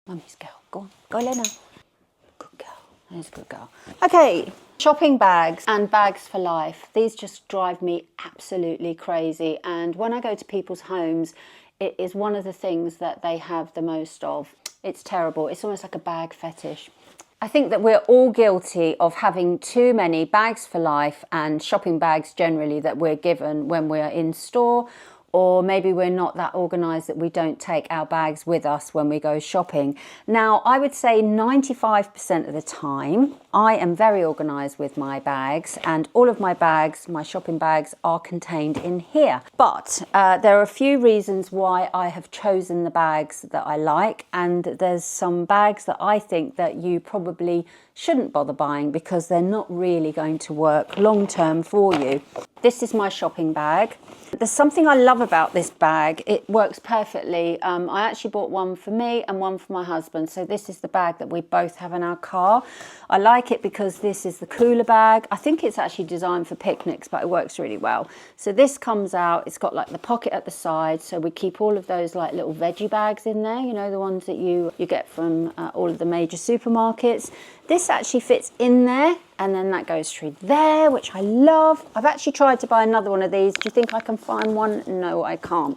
Mummy's girl. Go on. Go, Lena. Good girl. There's a good girl. Okay. Shopping bags and bags for life. These just drive me absolutely crazy. And when I go to people's homes, it is one of the things that they have the most of. It's terrible. It's almost like a bag fetish. I think that we're all guilty of having too many bags for life and shopping bags generally that we're given when we're in store, or maybe we're not that organised that we don't take our bags with us when we go shopping. Now, I would say 95% of the time, I am very organised with my bags, and all of my bags, my shopping bags, are contained in here. But there are a few reasons why I have chosen the bags that I like, and there's some bags that I think that you probably shouldn't bother buying because they're not really going to work long term for you. This is my shopping bag. There's something I love about this bag. It works perfectly. I actually bought one for me and one for my husband. So this is the bag that we both have in our car. I like it because this is the cooler bag. I think it's actually designed for picnics, but it works really well. So this comes out, it's got like the pocket at the side. So we keep all of those like little veggie bags in there, you know, the ones that you get from all of the major supermarkets. This actually fits in there, and then that goes through there, which I love. I've actually tried to buy another one of these. Do you think I can find one? No, I can't.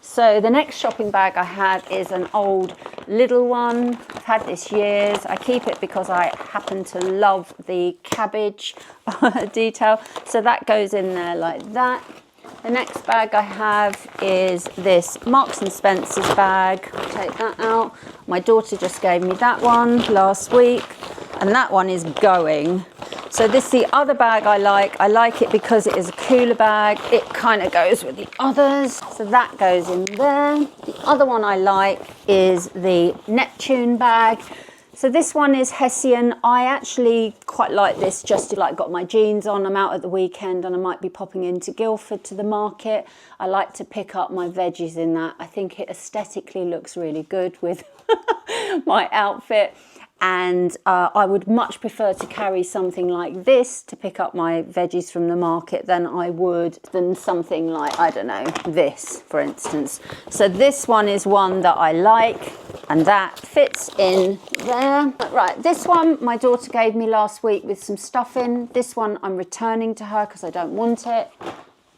So the next shopping bag I have is an old little one. I've had this years. I keep it because I happen to love the cabbage detail. So that goes in there like that. The next bag I have is this Marks and Spencer's bag. Take that out. My daughter just gave me that one last week, and that one is going. So this is the other bag I like. I like it because it is a cooler bag. It kind of goes with the others. So that goes in there. The other one I like is the Neptune bag. So this one is Hessian. I actually quite like this just to like got my jeans on. I'm out at the weekend and I might be popping into Guildford to the market. I like to pick up my veggies in that. I think it aesthetically looks really good with my outfit. And I would much prefer to carry something like this to pick up my veggies from the market than something like, I don't know, this, for instance. So this one is one that I like, and that fits in there. Right, this one my daughter gave me last week with some stuff in. This one I'm returning to her because I don't want it.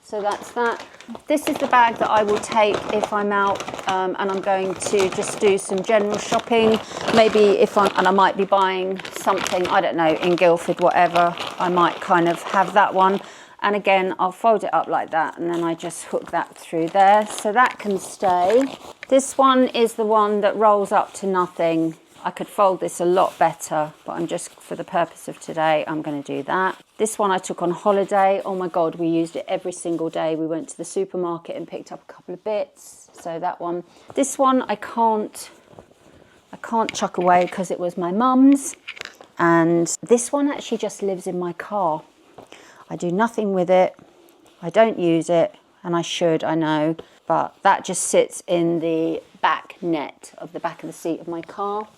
So that's that. This is the bag that I will take if I'm out and I'm going to just do some general shopping. Maybe I might be buying something, I don't know, in Guildford, whatever. I might kind of have that one. And again, I'll fold it up like that and then I just hook that through there. So that can stay. This one is the one that rolls up to nothing. I could fold this a lot better, but I'm just, for the purpose of today, I'm going to do that. This one I took on holiday. Oh my God, we used it every single day. We went to the supermarket and picked up a couple of bits. So that one. This one I can't chuck away because it was my mum's. And this one actually just lives in my car. I do nothing with it. I don't use it, and I should, I know. But that just sits in the back net of the back of the seat of my car.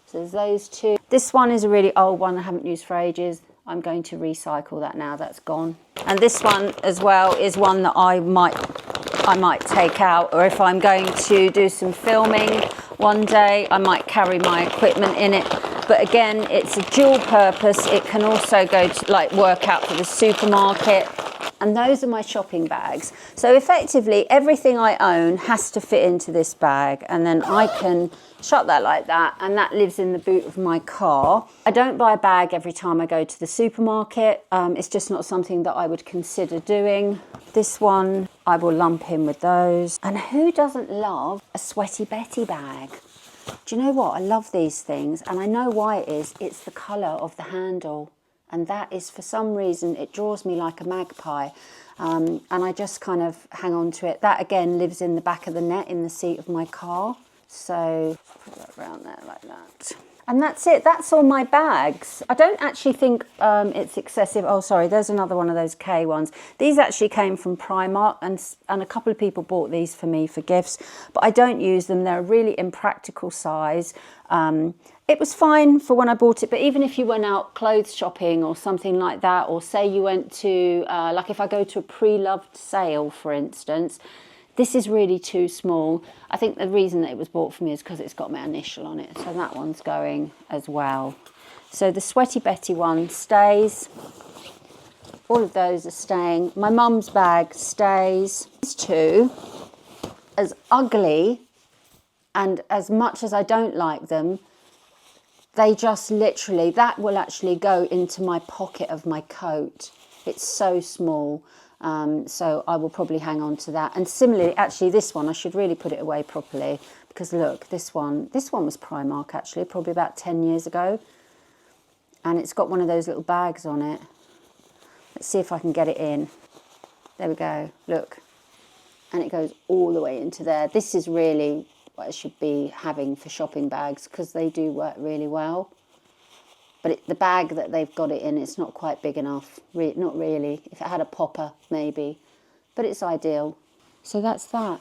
So there's those two. This one is a really old one I haven't used for ages. I'm going to recycle that now, that's gone. And this one as well is one that I might take out, or if I'm going to do some filming one day, I might carry my equipment in it. But again, it's a dual purpose. It can also go to like work out for the supermarket. And those are my shopping bags. So effectively, everything I own has to fit into this bag. And then I can shut that like that. And that lives in the boot of my car. I don't buy a bag every time I go to the supermarket. It's just not something that I would consider doing. This one, I will lump in with those. And who doesn't love a Sweaty Betty bag? Do you know what? I love these things. And I know why it is. It's the colour of the handle. And that is, for some reason, it draws me like a magpie. And I just kind of hang on to it. That, again, lives in the back of the net in the seat of my car. So put that around there like that. And that's it. That's all my bags. I don't actually think it's excessive. Oh, sorry, there's another one of those K ones. These actually came from Primark, and a couple of people bought these for me for gifts. But I don't use them. They're a really impractical size. It was fine for when I bought it, but even if you went out clothes shopping or something like that, or say you went to, like if I go to a pre-loved sale, for instance, This is really too small. I think the reason that it was bought for me is because it's got my initial on it. So that one's going as well. So the Sweaty Betty one stays. All of those are staying. My mum's bag stays. These two, as ugly and as much as I don't like them, they just literally, that will actually go into my pocket of my coat. It's so small. So I will probably hang on to that. And similarly, actually this one, I should really put it away properly, because look, this one was Primark actually, probably about 10 years ago. And it's got one of those little bags on it. Let's see if I can get it in. There we go, look. And it goes all the way into there. This is really what I should be having for shopping bags, because they do work really well. But the bag that they've got it in, it's not quite big enough. Not really. If it had a popper, maybe. But it's ideal. So that's that.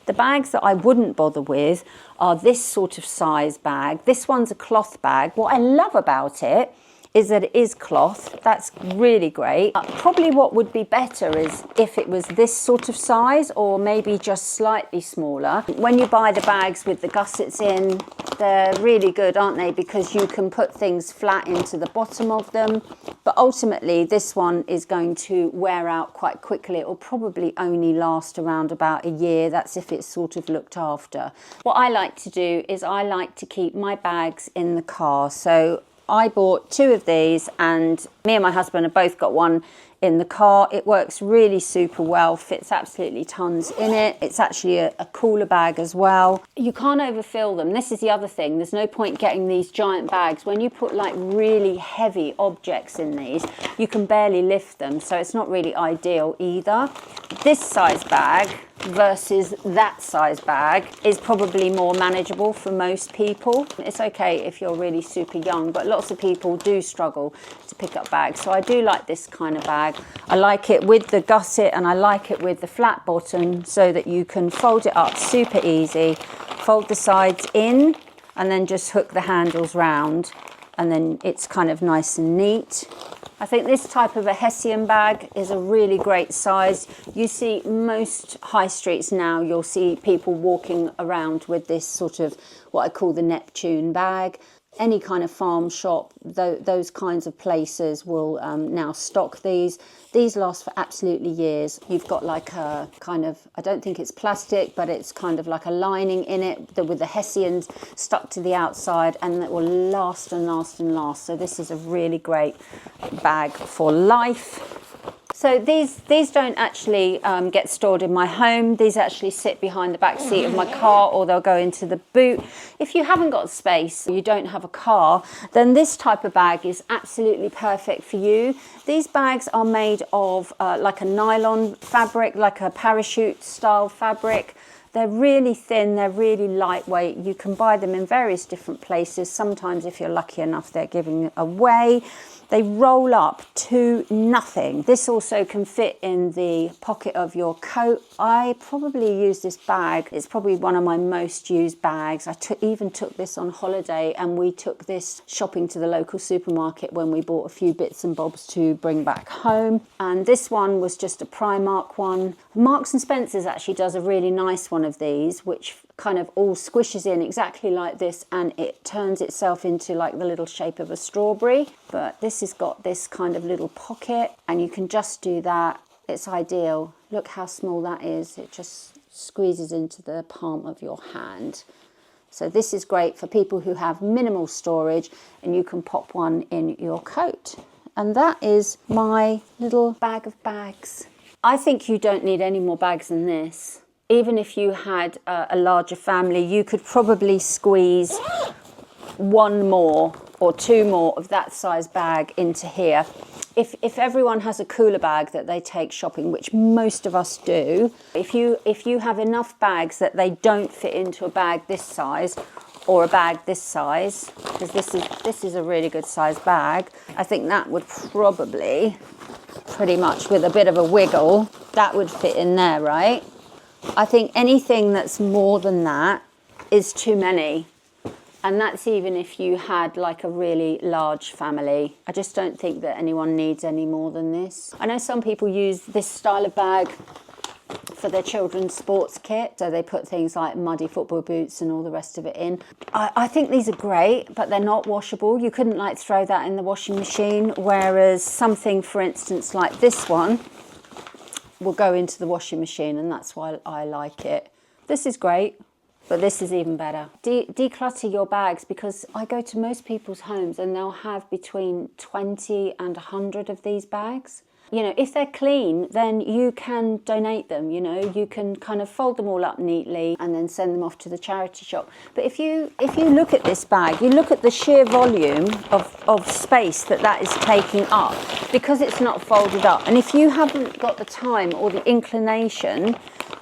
The bags that I wouldn't bother with are this sort of size bag. This one's a cloth bag. What I love about it is that it is cloth. That's really great. Probably what would be better is if it was this sort of size, or maybe just slightly smaller. When you buy the bags with the gussets in, they're really good, aren't they? Because you can put things flat into the bottom of them. But ultimately, this one is going to wear out quite quickly. It will probably only last around about a year. That's if it's sort of looked after. What I like to do is I like to keep my bags in the car. So I bought 2 of these, and me and my husband have both got one in the car. It works really super well, fits absolutely tons in it. It's actually a cooler bag as well. You can't overfill them. This is the other thing. There's no point getting these giant bags. When you put like really heavy objects in these, you can barely lift them. So it's not really ideal either. This size bag versus that size bag is probably more manageable for most people. It's okay if you're really super young, but lots of people do struggle to pick up bags. So I do like this kind of bag. I like it with the gusset, and I like it with the flat bottom, so that you can fold it up super easy, fold the sides in, and then just hook the handles round, and then it's kind of nice and neat. I think this type of a Hessian bag is a really great size. You see most high streets now, you'll see people walking around with this sort of what I call the Neptune bag. Any kind of farm shop, those kinds of places will now stock these. These last for absolutely years. You've got like a kind of, I don't think it's plastic, but it's kind of like a lining in it with the Hessians stuck to the outside, and it will last and last and last. So this is a really great bag for life. So these don't actually get stored in my home. These actually sit behind the back seat of my car, or they'll go into the boot. If you haven't got space, you don't have a car, then this type of bag is absolutely perfect for you. These bags are made of like a nylon fabric, like a parachute style fabric. They're really thin, they're really lightweight. You can buy them in various different places. Sometimes, if you're lucky enough, they're giving away. They roll up to nothing. This also can fit in the pocket of your coat. I probably use this bag. It's probably one of my most used bags. I even took this on holiday, and we took this shopping to the local supermarket when we bought a few bits and bobs to bring back home. And this one was just a Primark one. Marks and Spencer's actually does a really nice one of these, which kind of all squishes in exactly like this, and it turns itself into like the little shape of a strawberry. But this has got this kind of little pocket, and you can just do that. It's ideal. Look how small that is. It just squeezes into the palm of your hand. So this is great for people who have minimal storage, and you can pop one in your coat. And that is my little bag of bags. I think you don't need any more bags than this. Even if you had a larger family, you could probably squeeze 1 more or 2 more of that size bag into here. If everyone has a cooler bag that they take shopping, which most of us do, if you have enough bags that they don't fit into a bag this size or a bag this size, because this is a really good size bag, I think that would probably, pretty much with a bit of a wiggle, that would fit in there, right? I think anything that's more than that is too many. And that's even if you had like a really large family. I just don't think that anyone needs any more than this. I know some people use this style of bag for their children's sports kit. So they put things like muddy football boots and all the rest of it in. I think these are great, but they're not washable. You couldn't like throw that in the washing machine, whereas something, for instance, like this one will go into the washing machine, and that's why I like it. This is great, but this is even better. Declutter your bags, because I go to most people's homes and they'll have between 20 and 100 of these bags. You know, if they're clean, then you can donate them, you know, you can kind of fold them all up neatly and then send them off to the charity shop. But if you look at this bag, you look at the sheer volume of space that is taking up, because it's not folded up. And if you haven't got the time or the inclination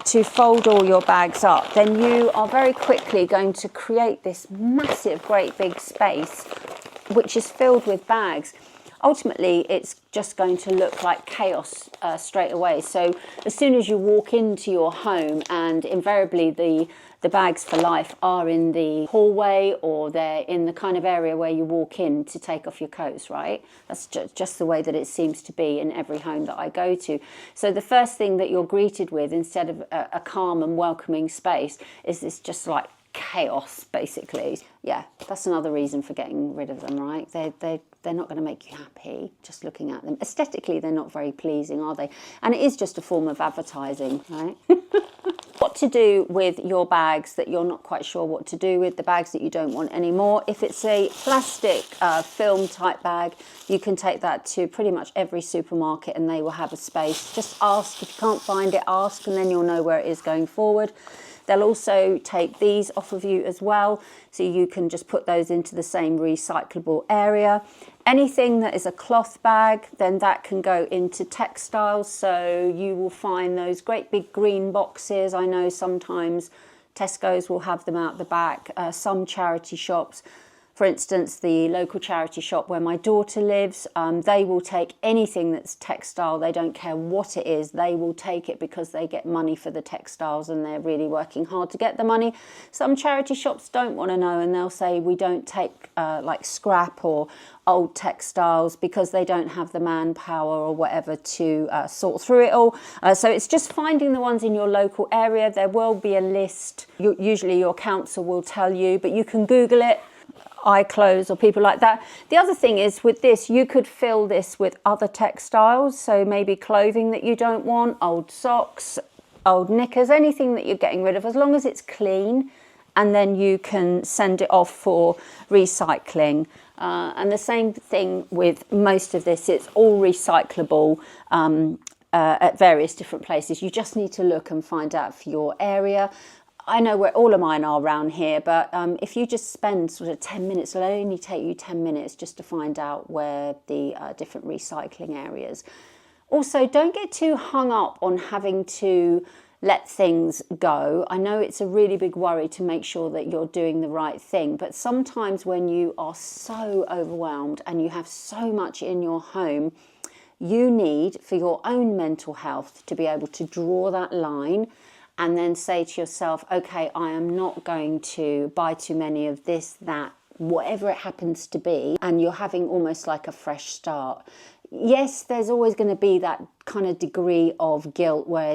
to fold all your bags up, then you are very quickly going to create this massive, great big space, which is filled with bags. Ultimately, it's just going to look like chaos straight away. So as soon as you walk into your home, and invariably the bags for life are in the hallway, or they're in the kind of area where you walk in to take off your coats, right? That's just the way that it seems to be in every home that I go to. So the first thing that you're greeted with, instead of a calm and welcoming space, is this just like chaos, basically. Yeah, that's another reason for getting rid of them, right? They're not going to make you happy just looking at them. Aesthetically, they're not very pleasing, are they? And it is just a form of advertising, right? What to do with your bags that you're not quite sure what to do with, the bags that you don't want anymore. If it's a plastic film type bag, you can take that to pretty much every supermarket and they will have a space. Just ask. If you can't find it, ask, and then you'll know where it is going forward. They'll also take these off of you as well, so you can just put those into the same recyclable area. Anything that is a cloth bag, then that can go into textiles, so you will find those great big green boxes. I know sometimes Tesco's will have them out the back, some charity shops. For instance, the local charity shop where my daughter lives, they will take anything that's textile. They don't care what it is. They will take it because they get money for the textiles and they're really working hard to get the money. Some charity shops don't want to know, and they'll say we don't take like scrap or old textiles because they don't have the manpower or whatever to sort through it all. So it's just finding the ones in your local area. There will be a list. Usually your council will tell you, but you can Google it. iClothes or people like that. The other thing is with this, you could fill this with other textiles, so maybe clothing that you don't want, old socks, old knickers, anything that you're getting rid of, as long as it's clean, and then you can send it off for recycling. And the same thing with most of this, it's all recyclable at various different places. You just need to look and find out for your area. I know where all of mine are around here, but if you just spend sort of 10 minutes, it'll only take you 10 minutes just to find out where the different recycling areas. Also, don't get too hung up on having to let things go. I know it's a really big worry to make sure that you're doing the right thing, but sometimes when you are so overwhelmed and you have so much in your home, you need, for your own mental health, to be able to draw that line and then say to yourself, okay, I am not going to buy too many of this, that, whatever it happens to be, and you're having almost like a fresh start. Yes, there's always going to be that kind of degree of guilt where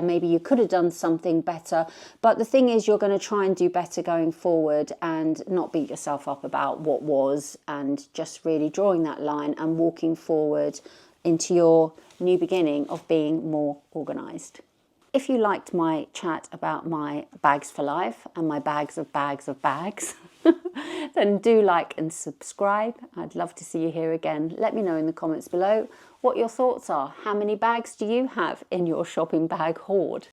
maybe you could have done something better, but the thing is you're going to try and do better going forward and not beat yourself up about what was, and just really drawing that line and walking forward into your new beginning of being more organised. If you liked my chat about my bags for life and my bags of bags, then do like and subscribe. I'd love to see you here again. Let me know in the comments below what your thoughts are. How many bags do you have in your shopping bag hoard?